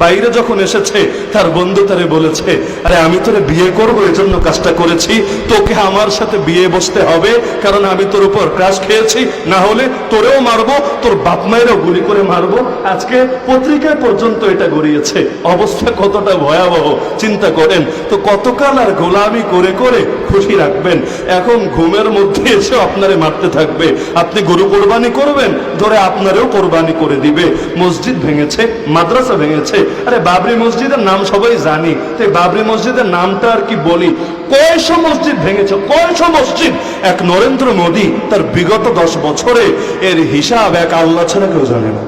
বাইরে যখন এসেছে তার বন্ধু তারে বলেছে, আরে আমি তোরে বিয়ে করবো এজন্য কাজটা করেছি, তোকে আমার সাথে বিয়ে বসতে হবে, কারণ আমি তোর উপর ক্রাশ খেয়েছি, না হলে তোরেও মারবো, তোর বাপ মায়েরও গুলি করে মারবো। আজকে পত্রিকায় পর্যন্ত এটা গড়িয়েছে। অবস্থা কতটা ভয়াবহ চিন্তা করেন তো। কতকাল আর গোলামি করে করে খুশি রাখবেন? এখন ঘুমের মধ্যে এসে আপনারে মারতে থাকবে। আপনি গরু কোরবানি করবেন, ধরে আপনারেও কোরবানি করে দিবে। মসজিদ ভেঙেছে, মাদ্রাসা ভেঙেছে। আরে বাবরি মসজিদের নাম সবাই জানি, তো বাবরি মসজিদের নামটা আর কি বলি। কয়শো মসজিদ ভেঙেছে, কয়শো মসজিদ। এক নরেন্দ্র মোদী তার বিগত 10 বছরে এর হিসাব এক আল্লাহ ছাড়া কেউ জানে না।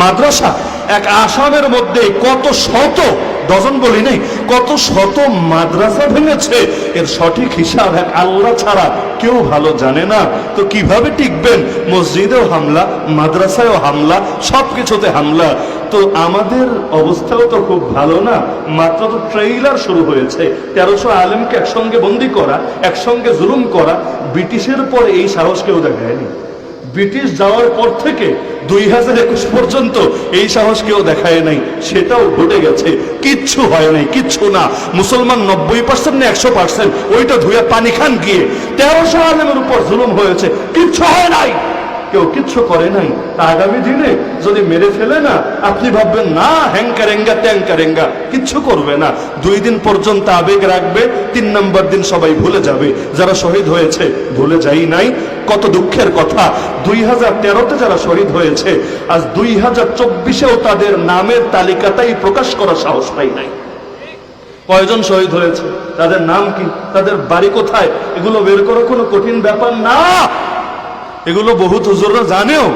মাদ্রাসা এক আসামের মধ্যে কত শত, ডজন বলি নেই, কত শত মাদ্রাসা ভেঙেছে, এর সঠিক হিসাব এক আল্লাহ ছাড়া কেউ ভালো জানে না। তো কিভাবে টিকবেন? মসজিদেও হামলা, মাদ্রাসায়ও হামলা, সবকিছুতে হামলা। তো আমাদের অবস্থাও তো খুব ভালো না। মাত্র তো ট্রেইলার শুরু হয়েছে। 1300 আলেমকে একসঙ্গে বন্দি করা, একসঙ্গে জুলুম করা। ব্রিটিশের পর এই সাহস কেউ দেখায়নি। ব্রিটিশ যাওয়ার পর থেকে 2021 পর্যন্ত এই সাহস কেউ দেখায় নাই। সেটাও ঘটে গেছে, কিচ্ছু হয় নাই, কিচ্ছু না। মুসলমান 90% না 100%, ওইটা ধুয়ে পানি খান গিয়ে। 1300 আলেমের উপর জুলুম হয়েছে, কিচ্ছু হয় নাই, কেউ কিচ্ছু করে নাই। তা আগামী দিনে যদি মেরে ফেলে না, আপনি ভাববেন না হ্যাংকারেঙ্গা ট্যাংকারেঙ্গা, কিচ্ছু করবে না। 2 দিন পর্যন্ত আবেগ রাখবে, 3 নম্বর দিন সবাই ভুলে যাবে। যারা শহীদ হয়েছে ভুলে যাই নাই। কত দুঃখের কথা, 2013-তে যারা শহীদ হয়েছে, আজ 2024-এও তাদের নামের তালিকাটাই প্রকাশ করার সাহস পাই নাই। কয়জন শহীদ হয়েছে, তাদের নাম কি, তাদের বাড়ি কোথায়, এগুলো বের করা কোনো কঠিন ব্যাপার না। এগুলো বহুত হুজুররা জানেও,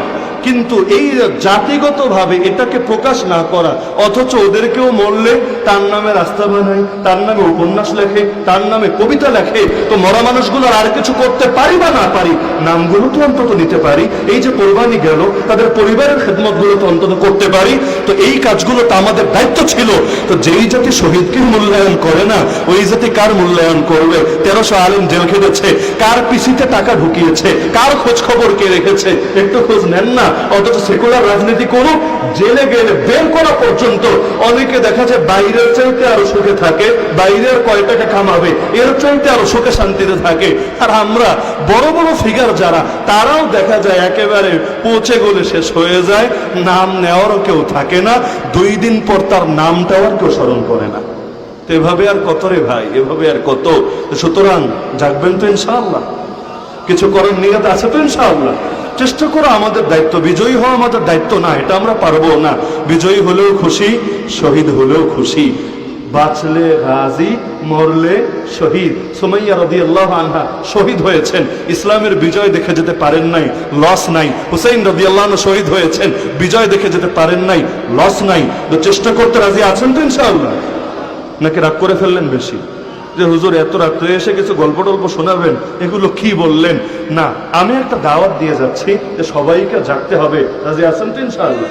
কিন্তু এই জাতিগতভাবে এটাকে প্রকাশ না করা, অথচ ওদেরকেও মরলে তার নামে রাস্তা বানায়, তার নামে উপন্যাস লেখে, তার নামে কবিতা লেখে। তো মরা মানুষগুলোর আর কিছু করতে পারি বা না পারি, নামগুলো তো অন্তত নিতে পারি। এই যে কোরবানি গেল, তাদের পরিবারের খেদমত গুলো তো অন্তত করতে পারি। তো এই কাজগুলো তো আমাদের দায়িত্ব ছিল। তো যেই জাতি শহীদকে মূল্যায়ন করে না, ওই জাতি কার মূল্যায়ন করবে? 1300 আলেম জেল খেটেছে, কার পিসিতে টাকা ঢুকিয়েছে, কার খোঁজ খবর কে রেখেছে, একটু খোঁজ নেন না। অথচ সেকুলার রাজনীতি করুক, জেলে গেলে বের করা পর্যন্ত অনেকে দেখা যায় বাইরের চাইতে আরো সুখে থাকে, বাইরের কয় টাকা কামাবে এর চাইতে আরো সুখে শান্তিতে থাকে। আর আমরা বড় বড় ফিগার যারা, তারাও দেখা যায় একেবারে পৌঁছে গলে শেষ হয়ে যায়, নাম নেওয়ারও কেউ থাকে না। 2 দিন পর তার নামটাও আর কেউ স্মরণ করে না। তো এভাবে আর কত রে ভাই, এভাবে আর কত। সুতরাং জাগবেন তো ইনশাআল্লাহ, কিছু করার নিয়ত আছে তো ইনশাআল্লাহ। চেষ্টা করো, আমাদের দায়িত্ব। বিজয়ী হওয়া আমাদের দায়িত্ব না, এটা আমরা পারবো না। বিজয়ী হলেও খুশি, শহীদ হলেও খুশি। বাঁচলে গাজী, মরলে শহীদ। সুমাইয়া রাদিয়াল্লাহু আনহা শহীদ হয়েছেন, ইসলামের বিজয় দেখে যেতে পারেন নাই, লস নাই। হুসাইন রাদিয়াল্লাহু আনহু শহীদ হয়েছেন, বিজয় দেখে যেতে পারেন নাই, লস নাই। তো চেষ্টা করতে রাজি আছেন তো ইনশাআল্লাহ? নাকি রাগ করে ফেললেন বেশি যে হুজুর এত রাত্রে এসে কিছু গল্প টল্প শোনাবেন, এগুলো কি বললেন? না, আমি একটা দাওয়াত দিয়ে যাচ্ছি যে সবাইকে জাগতে হবে। রাজি আছেন তো ইনশাআল্লাহ?